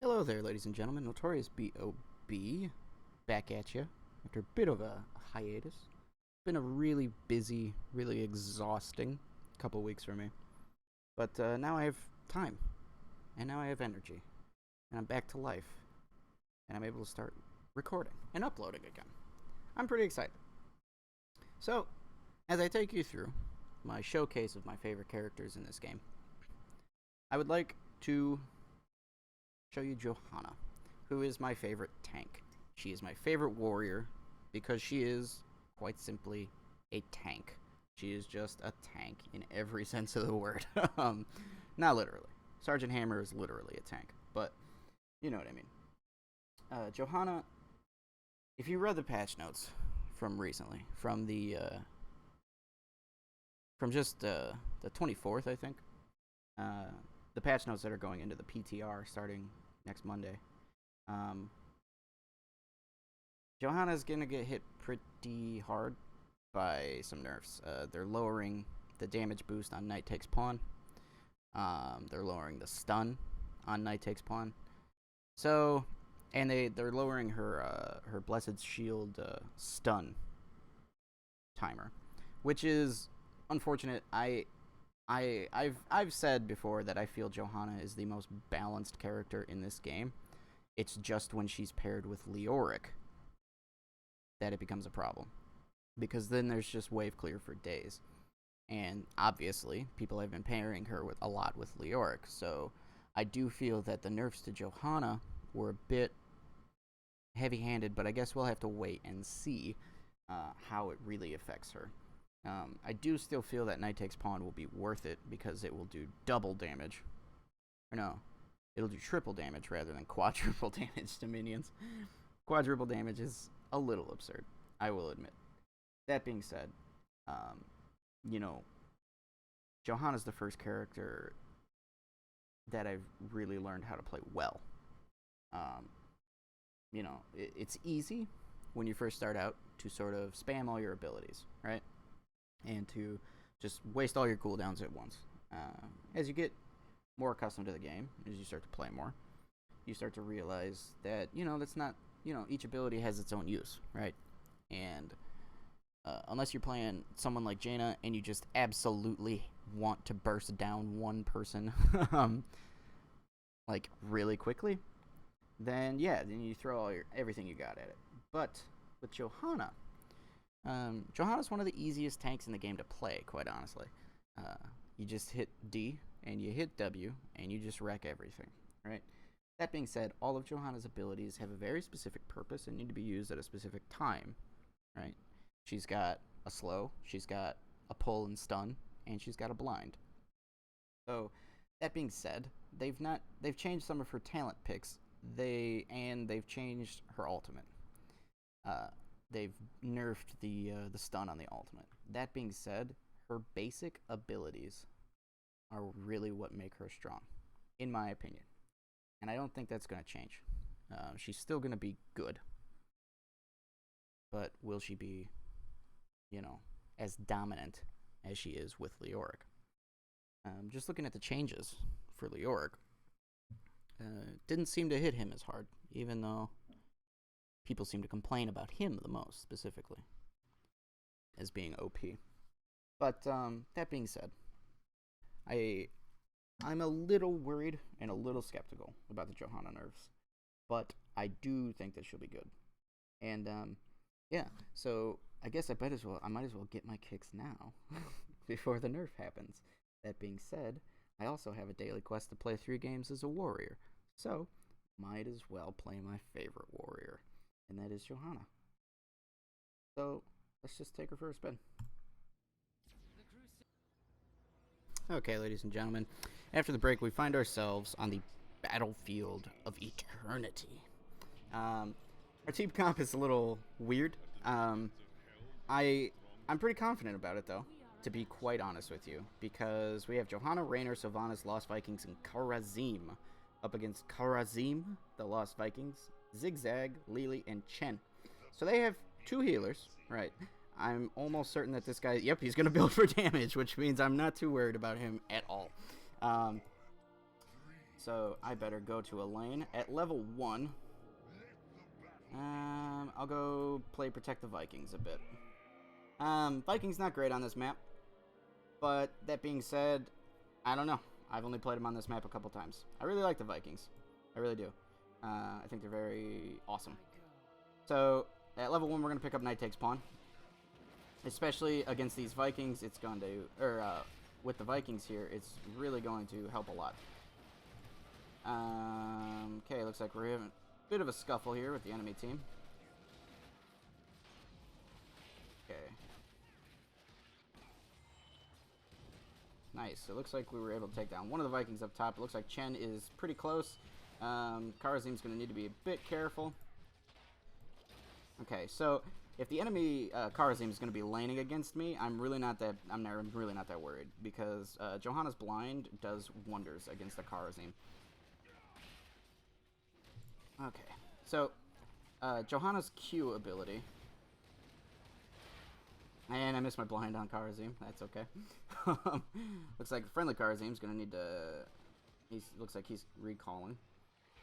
Hello there, ladies and gentlemen. Notorious B.O.B. back at you after a bit of a hiatus. Been a really busy, really exhausting couple weeks for me. But now I have time, and now I have energy, and I'm back to life, and I'm able to start recording and uploading again. I'm pretty excited. So, as I take you through my showcase of my favorite characters in this game, I would like to show you Johanna, who is my favorite tank. She is my favorite warrior because she is, quite simply, a tank. She is just a tank in every sense of the word. Not literally. Sergeant Hammer is literally a tank, but you know what I mean. Johanna, if you read the patch notes from recently, from just the 24th, I think, the patch notes that are going into the PTR starting next Monday. Johanna's gonna get hit pretty hard by some nerfs. They're lowering the damage boost on Knight Takes Pawn. They're lowering the stun on Knight Takes Pawn. So, and they're lowering her Blessed Shield stun timer, which is unfortunate. I've said before that I feel Johanna is the most balanced character in this game. It's just when she's paired with Leoric that it becomes a problem, because then there's just wave clear for days, and obviously people have been pairing her a lot with Leoric. So I do feel that the nerfs to Johanna were a bit heavy-handed, but I guess we'll have to wait and see how it really affects her. I do still feel that Knight Takes Pawn will be worth it because it will do double damage. Or no, it'll do triple damage rather than quadruple damage to minions. Quadruple damage is a little absurd, I will admit. That being said, Johanna's the first character that I've really learned how to play well. It's easy when you first start out to sort of spam all your abilities, right? And to just waste all your cooldowns at once. As you get more accustomed to the game, as you start to play more, you start to realize that, that's not, each ability has its own use, right? And unless you're playing someone like Jaina and you just absolutely want to burst down one person, like, really quickly, then you throw everything you got at it. But with Johanna, Johanna's one of the easiest tanks in the game to play, quite honestly. You just hit D and you hit W and you just wreck everything, right? That being said, all of Johanna's abilities have a very specific purpose and need to be used at a specific time, right? She's got a slow, she's got a pull and stun, and she's got a blind. So, that being said, they've changed some of her talent picks. They've changed her ultimate. They've nerfed the stun on the ultimate. That being said, her basic abilities are really what make her strong, in my opinion. And I don't think that's going to change. She's still going to be good. But will she be, as dominant as she is with Leoric? Just looking at the changes for Leoric, didn't seem to hit him as hard, even though people seem to complain about him the most, specifically, as being OP. But that being said, I'm a little worried and a little skeptical about the Johanna nerfs, but I do think that she'll be good. And so I guess I might as well get my kicks now before the nerf happens. That being said, I also have a daily quest to play 3 games as a warrior, so might as well play my favorite warrior, and that is Johanna. So let's just take her for a spin. Okay, ladies and gentlemen, after the break, we find ourselves on the battlefield of eternity. Our team comp is a little weird. I'm pretty confident about it, though, to be quite honest with you, because we have Johanna, Raynor, Sylvanas, Lost Vikings, and Karazim up against Karazim, the Lost Vikings, Zigzag, Lily, and Chen. So they have 2 healers, right? I'm almost certain that this guy, he's going to build for damage, which means I'm not too worried about him at all. So I better go to a lane. At level 1, I'll go play Protect the Vikings a bit. Vikings not great on this map. But that being said, I don't know. I've only played them on this map a couple times. I really like the Vikings. I really do. I think they're very awesome. So at level 1, we're going to pick up Knight Takes Pawn. Especially against these Vikings, it's going to... with the Vikings here, it's really going to help a lot. Okay, looks like we're having a bit of a scuffle here with the enemy team. Okay. Nice. So it looks like we were able to take down one of the Vikings up top. It looks like Chen is pretty close. Karazim's going to need to be a bit careful. Okay, so if the enemy Karazim is going to be laning against me, I'm really not that worried because Johanna's blind does wonders against the Karazim. Okay, so Johanna's Q ability. And I missed my blind on Karazim. That's okay. Looks like friendly Karazim's gonna need to. Looks like he's recalling,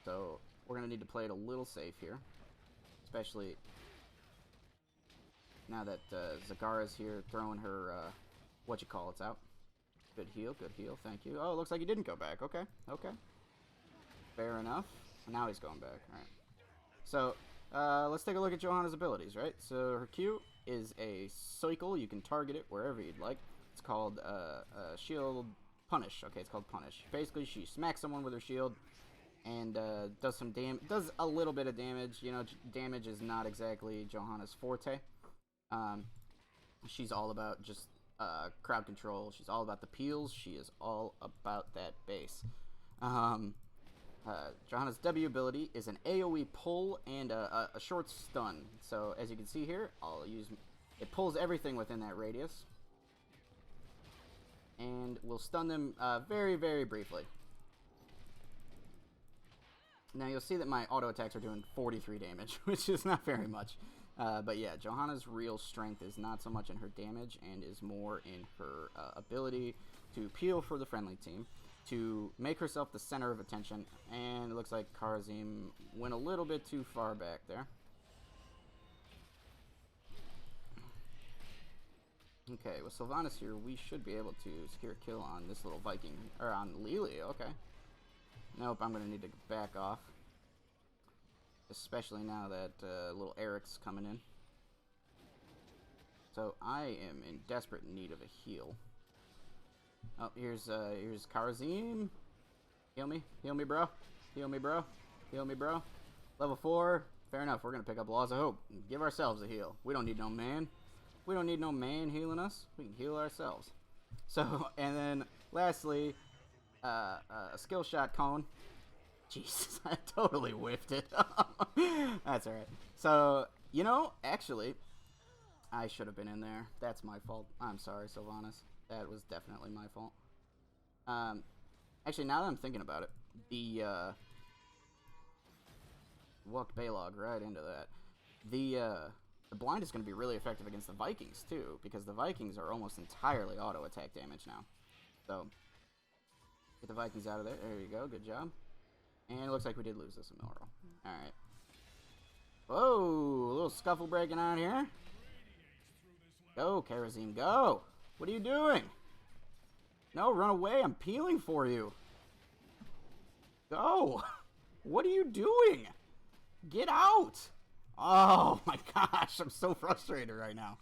so we're gonna need to play it a little safe here, especially now that Zagara's here throwing her whatchamacallits out. Good heal, thank you. Oh, it looks like he didn't go back. Okay, okay. Fair enough. Now he's going back. All right. So let's take a look at Johanna's abilities. Right. So her Q is a cycle. You can target it wherever you'd like. It's called shield punish. Okay, it's called punish. Basically, she smacks someone with her shield and does some does a little bit of damage. You know, damage is not exactly Johanna's forte. She's all about just crowd control. She's all about the peels. She is all about that base. Johanna's W ability is an AoE pull and a short stun. So as you can see here, it pulls everything within that radius. And we'll stun them very, very briefly. Now you'll see that my auto attacks are doing 43 damage, which is not very much. But yeah, Johanna's real strength is not so much in her damage and is more in her ability to peel for the friendly team, to make herself the center of attention, and it looks like Karazim went a little bit too far back there. Okay, with Sylvanas here, we should be able to secure a kill on this little Viking, or on Lily, okay. Nope, I'm going to need to back off. Especially now that little Eric's coming in. So I am in desperate need of a heal. Oh, here's Karazim. Heal me, bro. Heal me, bro. Heal me, bro. Level 4. Fair enough. We're gonna pick up Laws of Hope and give ourselves a heal. We don't need no man. We don't need no man healing us. We can heal ourselves. So, and then lastly, a skill shot cone. Jesus, I totally whiffed it. That's alright. So, you know, actually, I should have been in there. That's my fault. I'm sorry, Sylvanas. That was definitely my fault. Actually, now that I'm thinking about it, the walked Baylog right into that. The blind is going to be really effective against the Vikings too, because the Vikings are almost entirely auto attack damage now. So get the Vikings out of there. There you go. Good job. And it looks like we did lose this immortal. All right. Whoa, a little scuffle breaking out here. Go, Karazim, go. What are you doing? No, run away. I'm peeling for you. Go. What are you doing? Get out. Oh, my gosh. I'm so frustrated right now.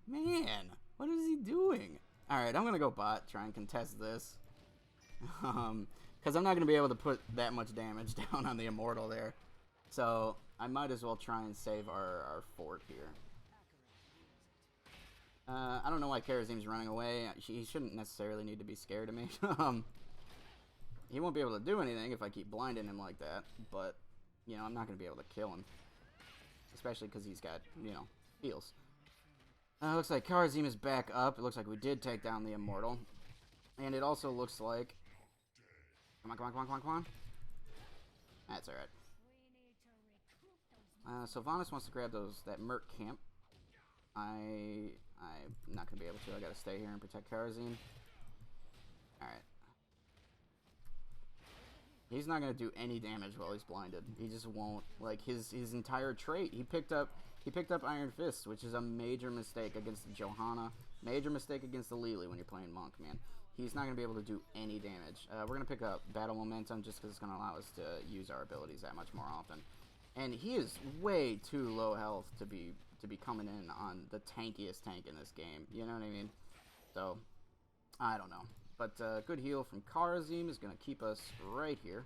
Man, what is he doing? All right, I'm going to go bot, try and contest this. Because I'm not going to be able to put that much damage down on the immortal there. So I might as well try and save our fort here. I don't know why Karazim's running away. He shouldn't necessarily need to be scared of me. He won't be able to do anything if I keep blinding him like that. But, you know, I'm not going to be able to kill him. Especially because he's got, you know, heals. Looks like Karazim is back up. It looks like we did take down the immortal. And it also looks like... Come on, come on, come on, come on, come on. That's alright. Sylvanas wants to grab that Merc camp. I'm I'm not going to be able to. I got to stay here and protect Karazim. Alright. He's not going to do any damage while he's blinded. He just won't. Like, his entire trait, he picked up Iron Fist, which is a major mistake against the Johanna. Major mistake against the Lily when you're playing Monk, man. He's not going to be able to do any damage. We're going to pick up Battle Momentum just because it's going to allow us to use our abilities that much more often. And he is way too low health to be coming in on the tankiest tank in this game. You know what I mean? So, I don't know. But good heal from Karazim is going to keep us right here.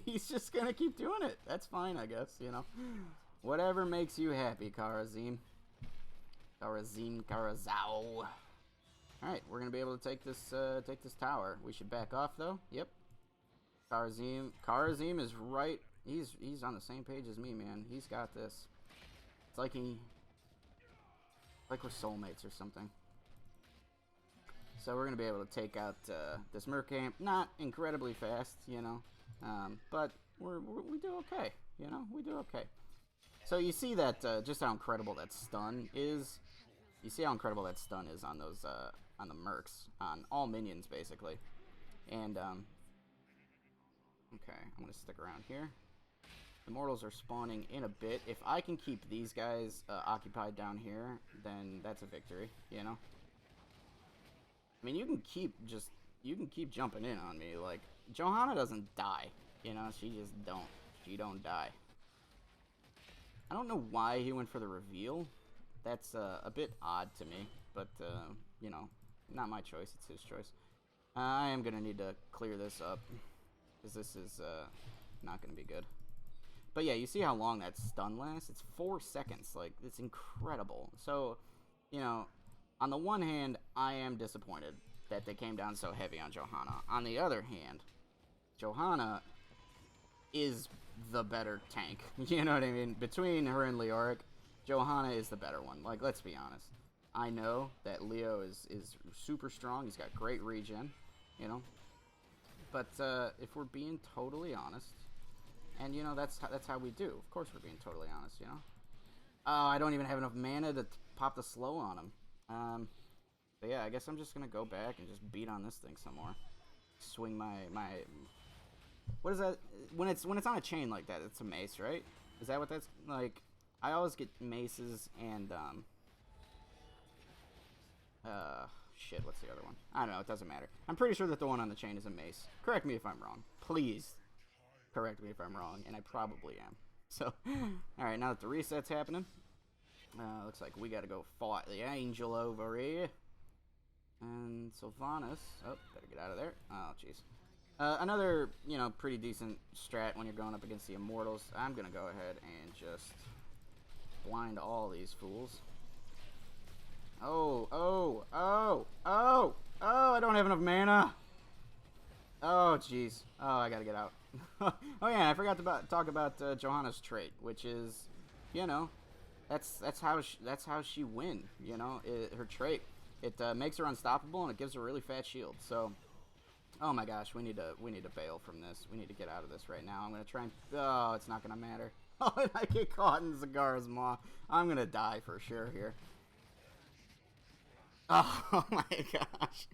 He's just going to keep doing it. That's fine, I guess, you know. Whatever makes you happy, Karazim. Karazao. Alright, we're going to be able to take this tower. We should back off, though. Yep. Karazim is right. He's on the same page as me, man. He's got this. It's like we're soulmates or something. So we're going to be able to take out this Mercamp. Not incredibly fast, you know. But we do okay, you know. We do okay. So you see that just how incredible that stun is. You see how incredible that stun is on those on the Mercs, on all minions basically. And okay, I'm gonna stick around here. Immortals are spawning in a bit. If I can keep these guys occupied down here, then that's a victory, you know. I mean, you can keep jumping in on me. Like, Johanna doesn't die, you know. She don't die. I don't know why he went for the reveal. That's a bit odd to me, but you know, not my choice. It's his choice. I am gonna need to clear this up because this is not gonna be good. But yeah, you see how long that stun lasts? It's 4 seconds. Like, it's incredible. So, you know, on the one hand, I am disappointed that they came down so heavy on Johanna. On the other hand, Johanna is the better tank. You know what I mean? Between her and Leoric, Johanna is the better one. Like, let's be honest. I know that Leo is super strong. He's got great regen, you know. But if we're being totally honest, and you know that's how we do. Of course, we're being totally honest, you know. Oh, I don't even have enough mana to pop the slow on him. But yeah, I guess I'm just gonna go back and just beat on this thing some more. Swing my what is that? When it's on a chain like that, it's a mace, right? Is that what that's like? I always get maces and shit, what's the other one? I don't know, it doesn't matter. I'm pretty sure that the one on the chain is a mace. Correct me if I'm wrong. Please correct me if I'm wrong, and I probably am. So, alright, now that the reset's happening, looks like we gotta go fight the angel over here. And Sylvanas, oh, better get out of there. Oh, jeez. Another, you know, pretty decent strat when you're going up against the Immortals. I'm gonna go ahead and just blind all these fools. Oh, I don't have enough mana. Oh, jeez. Oh, I gotta get out. Oh, yeah, I forgot to talk about Johanna's trait, which is, you know, that's how she win, you know, her trait. It makes her unstoppable, and it gives her a really fat shield, so... Oh my gosh, we need to bail from this. We need to get out of this right now. I'm gonna try and... Oh, it's not gonna matter. Oh, and I get caught in Zagara's maw. I'm gonna die for sure here. Oh my gosh.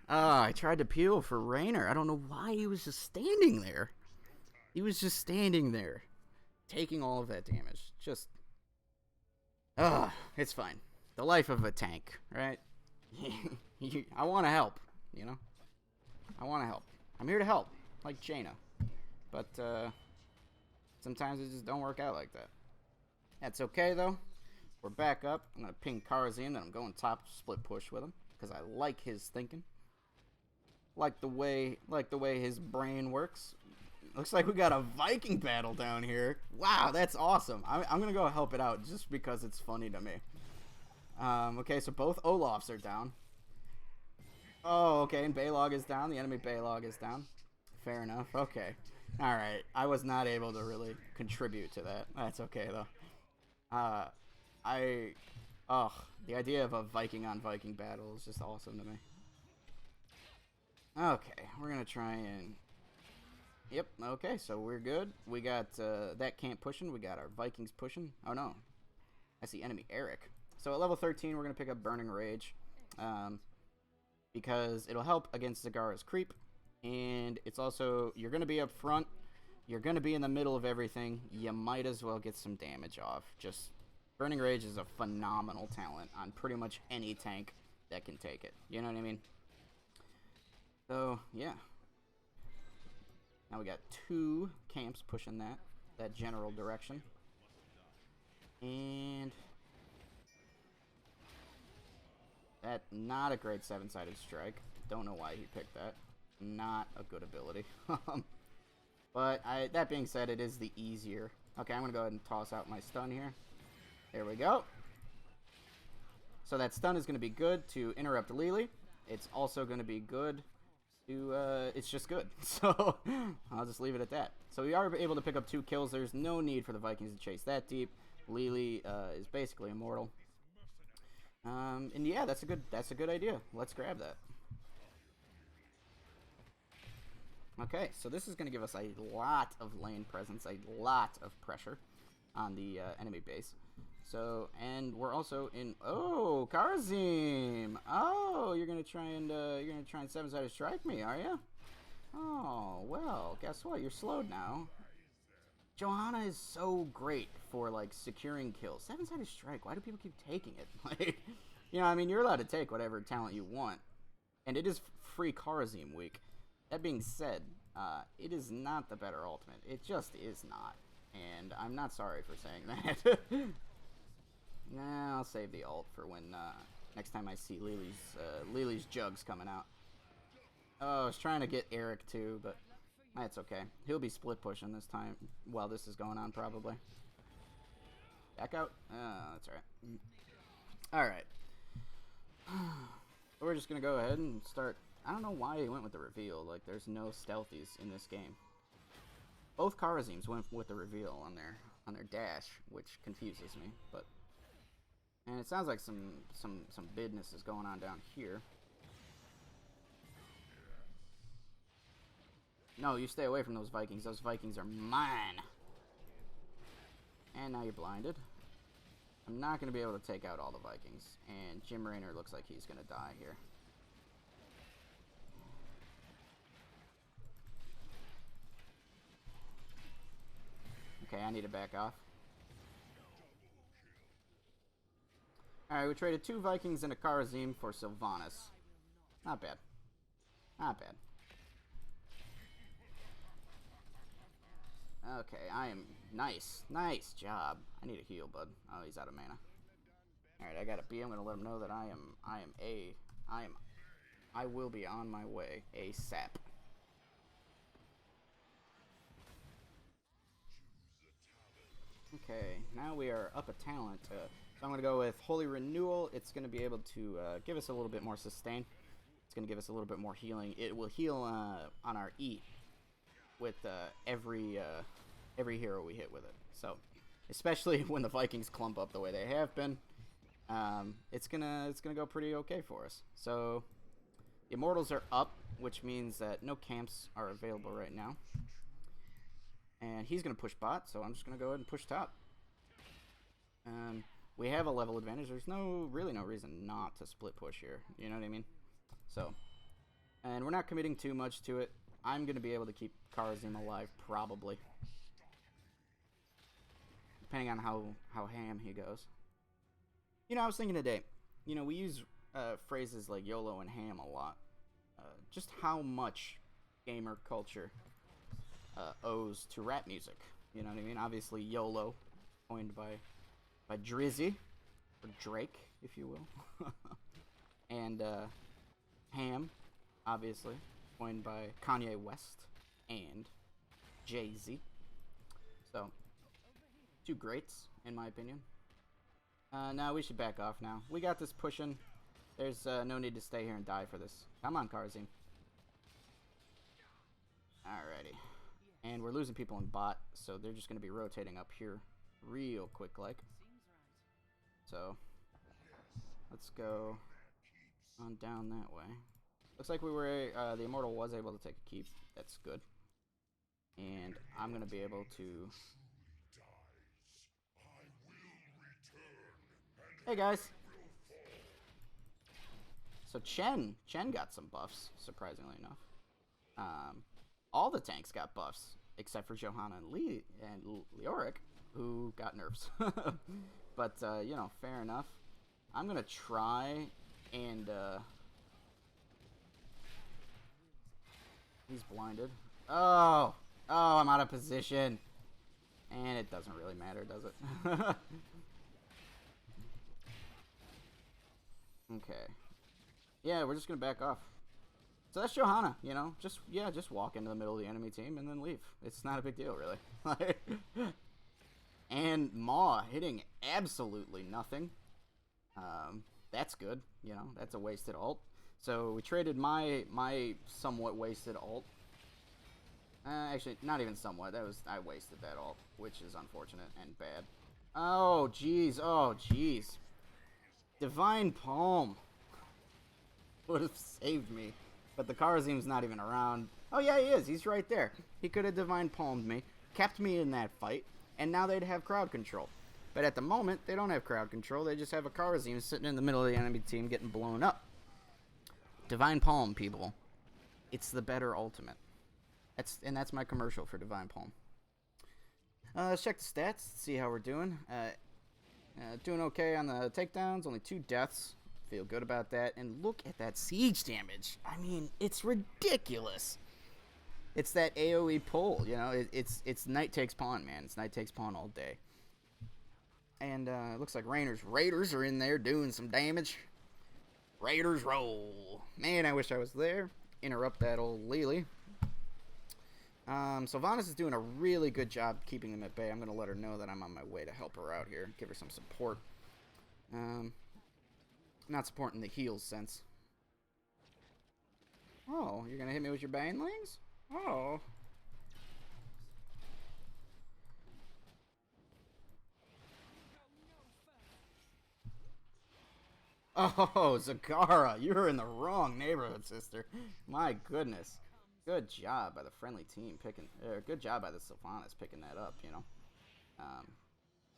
Oh, I tried to peel for Raynor. I don't know why he was just standing there. He was just standing there, taking all of that damage. Just... it's fine. The life of a tank, right? I want to help, you know? I want to help. I'm here to help, like Jaina. But, sometimes it just don't work out like that. That's okay, though. We're back up. I'm going to ping Karazim, and I'm going top split push with him, because I like his thinking. Like the way his brain works. Looks like we got a Viking battle down here. Wow, that's awesome. I'm going to go help it out, just because it's funny to me. Okay, so both Olafs are down. Oh, okay, and Balog is down. The enemy Balog is down. Fair enough. Okay. Alright. I was not able to really contribute to that. That's okay, though. The idea of a Viking on Viking battle is just awesome to me. Okay, we're gonna try and... Yep, okay, so we're good. We got that camp pushing. We got our Vikings pushing. Oh, no. I see enemy Eric. So at level 13, we're going to pick up Burning Rage. Because it'll help against Zagara's creep. And it's also, you're going to be up front. You're going to be in the middle of everything. You might as well get some damage off. Just, Burning Rage is a phenomenal talent on pretty much any tank that can take it. You know what I mean? So, yeah. Now we got 2 camps pushing that general direction. And that, not a great 7-sided strike. Don't know why he picked that. Not a good ability. But that being said, it is the easier. Okay, I'm going to go ahead and toss out my stun here. There we go. So that stun is going to be good to interrupt Lily. It's also going to be good to, it's just good. So, I'll just leave it at that. So we are able to pick up 2 kills. There's no need for the Vikings to chase that deep. Lily is basically immortal. And yeah, that's a good idea. Let's grab that. Okay, so this is going to give us a lot of lane presence, a lot of pressure on the enemy base. So, and we're also in. Oh, Karazim! Oh, you're gonna try and 7-sided strike me, are you? Oh, well, guess what? You're slowed now. Johanna is so great for like securing kills. 7-sided strike. Why do people keep taking it? Like, you know, I mean, you're allowed to take whatever talent you want, and it is free Karazim week. That being said, it is not the better ultimate. It just is not, and I'm not sorry for saying that. Nah, I'll save the ult for when next time I see Lily's jugs coming out. Oh, I was trying to get Eric too, but that's okay. He'll be split pushing this time while this is going on, probably. Back out. That's right. All right. We're just gonna go ahead and start. I don't know why he went with the reveal. Like, there's no stealthies in this game. Both Karazims went with the reveal on their dash, which confuses me. But and it sounds like some business is going on down here. No, you stay away from those Vikings. Those Vikings are mine. And now you're blinded. I'm not going to be able to take out all the Vikings. And Jim Raynor looks like he's going to die here. Okay, I need to back off. Alright, we traded 2 Vikings and a Karazim for Sylvanas. Not bad. Not bad. Okay, I am... Nice. Nice job. I need a heal, bud. Oh, he's out of mana. Alright, I got a B. I'm going to let him know that I will be on my way ASAP. Okay, now we are up a talent. So I'm going to go with Holy Renewal. It's going to be able to give us a little bit more sustain. It's going to give us a little bit more healing. It will heal on our E with every hero we hit with it. So, especially when the Vikings clump up the way they have been, it's gonna go pretty okay for us. So, the Immortals are up, which means that no camps are available right now. And he's gonna push bot, so I'm just gonna go ahead and push top. We have a level advantage. There's really no reason not to split push here. You know what I mean? So, and we're not committing too much to it. I'm going to be able to keep Karazim alive, probably. Depending on how ham he goes. You know, I was thinking today, you know, we use phrases like YOLO and ham a lot. Just how much gamer culture owes to rap music. You know what I mean? Obviously, YOLO, coined by Drizzy, or Drake, if you will. And ham, obviously, coined by Kanye West and Jay-Z. So, 2 greats, in my opinion. Now we should back off now. We got this pushing. There's no need to stay here and die for this. Come on, Karazim. Alrighty. And we're losing people in bot, so they're just going to be rotating up here real quick like. So, let's go on down that way. Looks like we were, the Immortal was able to take a keep. That's good. And I'm going to be able to... Hey guys. So Chen got some buffs, surprisingly enough. All the tanks got buffs except for Johanna and Leoric, who got nerfs. But you know, fair enough. I'm gonna try and he's blinded. Oh, I'm out of position, and it doesn't really matter, does it? Okay. Yeah, we're just gonna back off. So that's Johanna, you know? Just walk into the middle of the enemy team and then leave. It's not a big deal, really. And Maw hitting absolutely nothing. That's good, you know? That's a wasted ult. So we traded my somewhat wasted ult. Actually, not even somewhat. I wasted that ult, which is unfortunate and bad. Oh, jeez. Oh, jeez. Divine Palm would have saved me. But the Kharazim's not even around. Oh, yeah, he is. He's right there. He could have Divine Palmed me, kept me in that fight, and now they'd have crowd control. But at the moment, they don't have crowd control. They just have a Kharazim sitting in the middle of the enemy team getting blown up. Divine Palm, people. It's the better ultimate. That's my commercial for Divine Palm. Let's check the stats, see how we're doing. Doing okay on the takedowns, only 2 deaths. Feel good about that. And look at that siege damage. I mean, it's ridiculous. It's that AoE pull, you know. It's Knight takes pawn, man. It's Knight takes pawn all day. And it looks like Raiders are in there doing some damage. Raiders roll. Man, I wish I was there. Interrupt that old Lily. So Vanus is doing a really good job keeping them at bay. I'm going to let her know that I'm on my way to help her out here. Give her some support. Not support in the heals sense. Oh, you're going to hit me with your banelings? Oh. Oh, Zagara, you're in the wrong neighborhood, sister. My goodness. Good job by the friendly team picking. Good job by the Sylvanas picking that up, you know.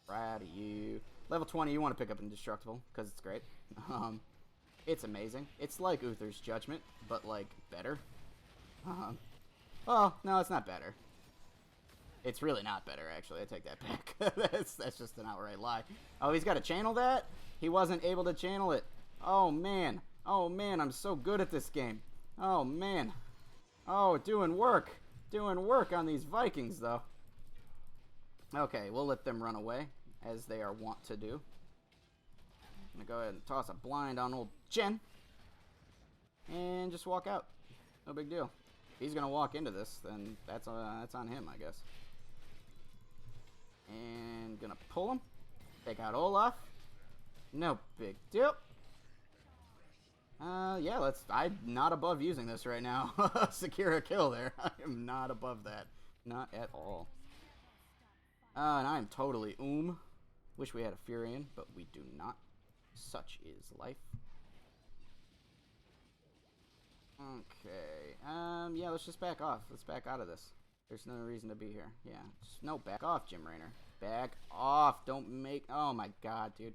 Proud of you. Level 20, you want to pick up Indestructible, because it's great. It's amazing. It's like Uther's Judgment, but, like, better. Well, no, it's not better. It's really not better, actually. I take that back. That's just an outright lie. Oh, he's got to channel that? He wasn't able to channel it. Oh, man. Oh, man, I'm so good at this game. Oh, man. Oh, doing work. Doing work on these Vikings, though. Okay, we'll let them run away, as they are wont to do. I'm going to go ahead and toss a blind on old Jen. And just walk out. No big deal. If he's going to walk into this, then that's on him, I guess. And going to pull him. Take out Olaf. No big deal. Yeah, I'm not above using this right now. Secure a kill there. I am not above that. Not at all. And I am totally Wish we had a Furion, but we do not. Such is life. Okay. Yeah, let's just back off. Let's back out of this. There's no reason to be here. Yeah. No, back off, Jim Raynor. Back off. Don't make... Oh, my God, dude.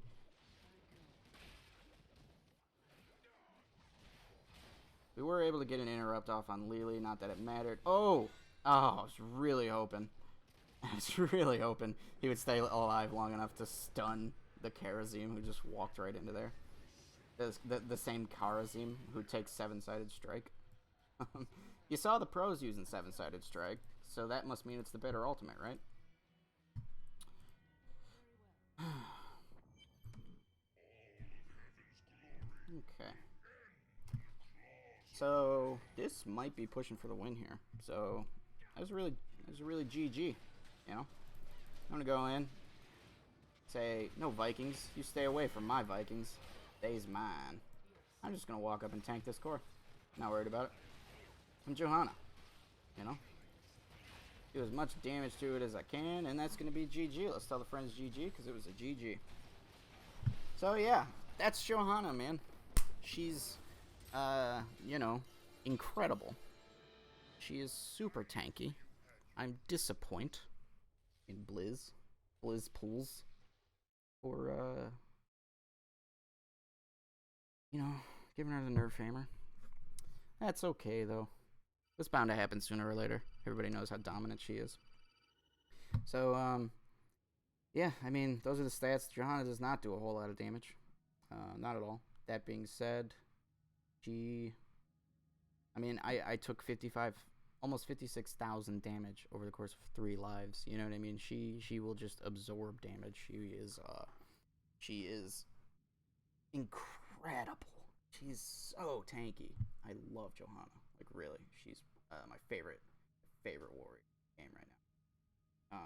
We were able to get an interrupt off on Lily. Not that it mattered. Oh! Oh, I was really hoping. I was really hoping he would stay alive long enough to stun the Kharazim who just walked right into there. The same Kharazim who takes 7-sided strike. You saw the pros using 7-sided strike, so that must mean it's the better ultimate, right? Okay. So this might be pushing for the win here. So that was really GG, you know. I'm gonna go in, say no Vikings. You stay away from my Vikings. They's mine. I'm just gonna walk up and tank this core. Not worried about it. I'm Johanna, you know. Do as much damage to it as I can, and that's gonna be GG. Let's tell the friends GG because it was a GG. So yeah, that's Johanna, man. She's you know, incredible. She is super tanky. I'm disappointed in Blizz pulls. Or You know, giving her the nerf hammer. That's okay, though. It's bound to happen sooner or later. Everybody knows how dominant she is. So, yeah, I mean, those are the stats. Johanna does not do a whole lot of damage. Not at all. That being said, she... I mean, I took 55... almost 56,000 damage over the course of 3 lives. You know what I mean? She will just absorb damage. She is incredible. She's so tanky. I love Johanna. Like, really. She's my favorite warrior game right now.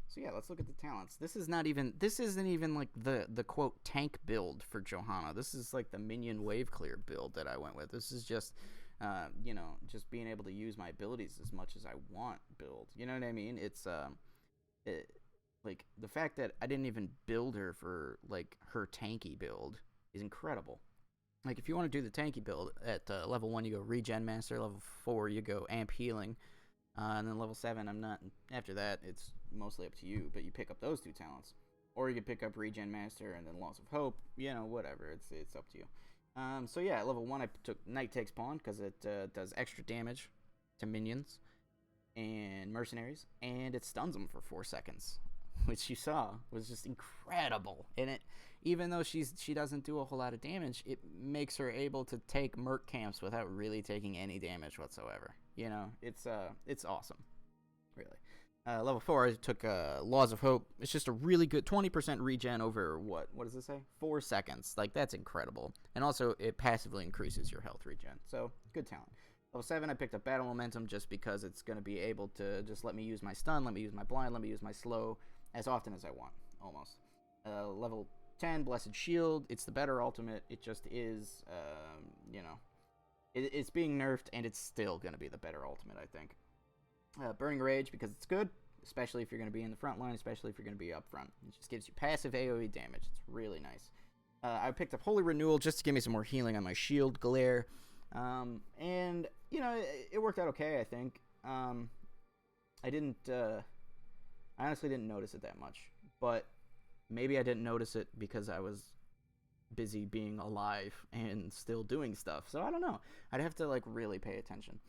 So yeah, let's look at the talents. This isn't even like the quote tank build for Johanna. This is like the minion wave clear build that I went with. This is just just being able to use my abilities as much as I want build. You know what I mean? It's like the fact that I didn't even build her for like her tanky build is incredible. Like, if you want to do the tanky build, at level 1 you go Regen Master, level 4 you go Amp Healing, and then level 7, after that, it's mostly up to you, but you pick up those 2 talents. Or you can pick up Regen Master and then Loss of Hope, whatever, it's up to you. So yeah, at level 1 I took Knight Takes Pawn, because it does extra damage to minions and mercenaries, and it stuns them for 4 seconds, which you saw was just incredible. And it, even though she doesn't do a whole lot of damage, it makes her able to take merc camps without really taking any damage whatsoever. It's awesome, really. Level 4, I took Laws of Hope. It's just a really good 20% regen over, what does it say? 4 seconds. Like, that's incredible. And also, it passively increases your health regen. So, good talent. Level 7, I picked up Battle Momentum just because it's going to be able to just let me use my stun, let me use my blind, let me use my slow as often as I want, almost. Level 10, Blessed Shield. It's the better ultimate. It just is, it's being nerfed, and it's still going to be the better ultimate, I think. Burning Rage, because it's good, especially if you're going to be in the front line, especially if you're going to be up front. It just gives you passive AoE damage. It's really nice. I picked up Holy Renewal just to give me some more healing on my shield glare. And, it worked out okay, I think. I honestly didn't notice it that much. But maybe I didn't notice it because I was busy being alive and still doing stuff. So I don't know. I'd have to, really pay attention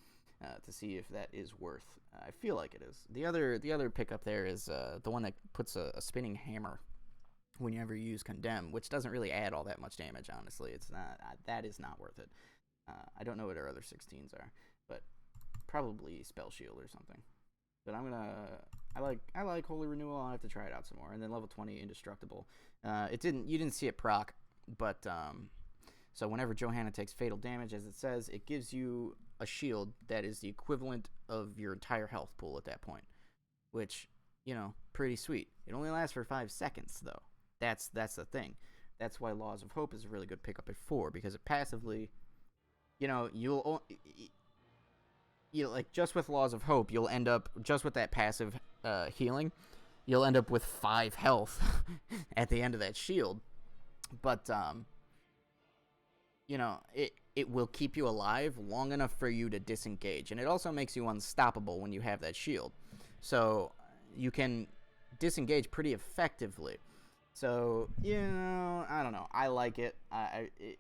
to see if that is worth. I feel like it is. The other pickup there is the one that puts a spinning hammer whenever you use Condemn, which doesn't really add all that much damage, honestly. It's not. That is not worth it. I don't know what our other 16s are, but probably Spell Shield or something. But I like Holy Renewal. I'll have to try it out some more. And then level 20, Indestructible. You didn't see it proc, but so whenever Johanna takes fatal damage, as it says, it gives you a shield that is the equivalent of your entire health pool at that point, which, pretty sweet. It only lasts for 5 seconds, though. That's the thing. That's why Laws of Hope is a really good pickup at 4, because it passively, you'll just with Laws of Hope, you'll end up, just with that passive healing, you'll end up with 5 health at the end of that shield. But, it will keep you alive long enough for you to disengage. And it also makes you unstoppable when you have that shield. So you can disengage pretty effectively. So, I don't know. I like it.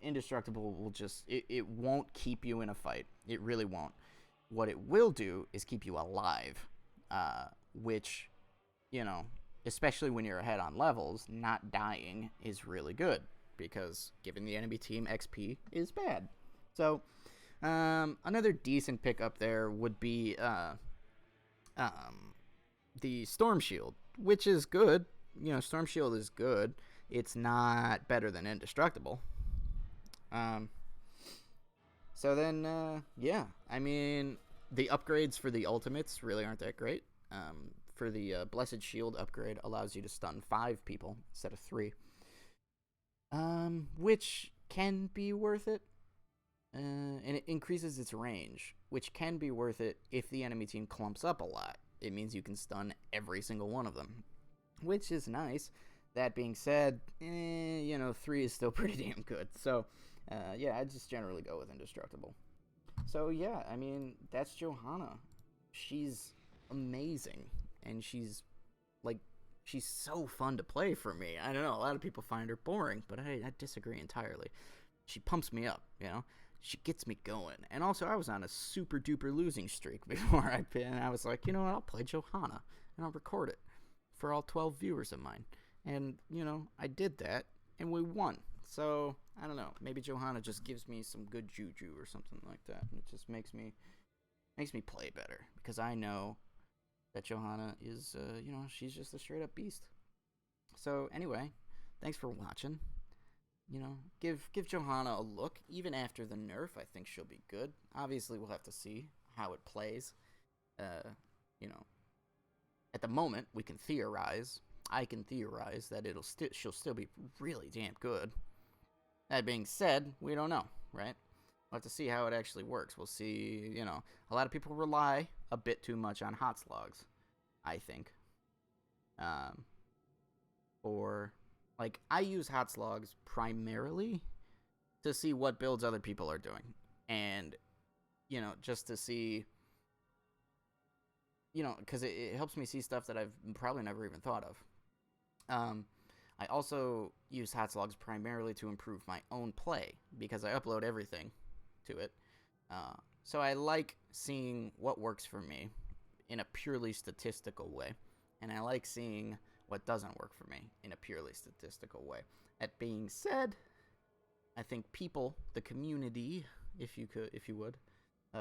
Indestructible will just, it won't keep you in a fight. It really won't. What it will do is keep you alive, which, especially when you're ahead on levels, not dying is really good, because giving the enemy team XP is bad. So, another decent pickup there would be the Storm Shield, which is good. Storm Shield is good. It's not better than Indestructible. So then, yeah, I mean, the upgrades for the ultimates really aren't that great. For the Blessed Shield upgrade, allows you to stun 5 people instead of 3. Which can be worth it. And it increases its range, which can be worth it if the enemy team clumps up a lot. It means you can stun every single one of them, which is nice. That being said, 3 is still pretty damn good. So, yeah, I just generally go with Indestructible. So, yeah, I mean, that's Johanna. She's amazing, and she's so fun to play for me. I don't know, a lot of people find her boring, but I disagree entirely. She pumps me up, you know. She gets me going. And also, I was on a super duper losing streak before and I was like, you know what, I'll play Johanna and I'll record it for all 12 viewers of mine. And, you know, I did that and we won. So, I don't know. Maybe Johanna just gives me some good juju or something like that. And it just makes me play better because I know that Johanna is, you know, she's just a straight up beast. So, anyway, thanks for watching. You know, give Johanna a look. Even after the nerf, I think she'll be good. Obviously, we'll have to see how it plays. You know, at the moment, we can theorize. I can theorize that she'll still be really damn good. That being said, we don't know, right? We'll have to see how it actually works. We'll see, you know, a lot of people rely a bit too much on hot slogs, I think. Or, like, I use hot slogs primarily to see what builds other people are doing. And, you know, just to see, you know, because it helps me see stuff that I've probably never even thought of. I also use hot slogs primarily to improve my own play because I upload everything to it. So I like seeing what works for me in a purely statistical way, and I like seeing what doesn't work for me in a purely statistical way. That being said, I think people, the community, if you would,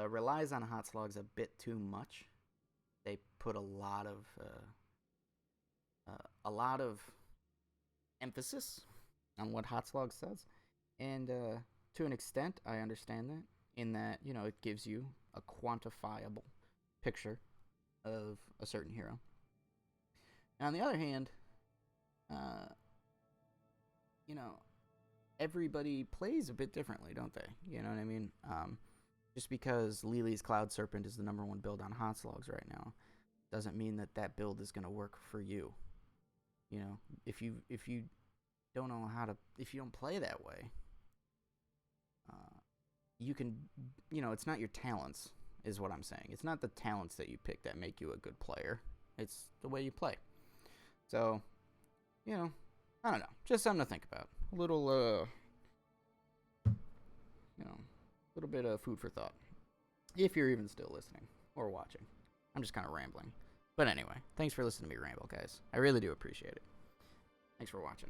relies on hot slogs a bit too much. They put a lot of emphasis on what hot slog says, and to an extent, I understand that. In that, you know, it gives you a quantifiable picture of a certain hero. And on the other hand, you know, everybody plays a bit differently, don't they? You know what I mean? Just because Lily's Cloud Serpent is the #1 build on hot slogs right now, doesn't mean that build is going to work for you. You know, if you don't know how to, if you don't play that way, you can, you know, it's not your talents, is what I'm saying. It's not the talents that you pick that make you a good player. It's the way you play. So, you know, I don't know. Just something to think about. A little, you know, a little bit of food for thought. If you're even still listening or watching. I'm just kind of rambling. But anyway, thanks for listening to me ramble, guys. I really do appreciate it. Thanks for watching.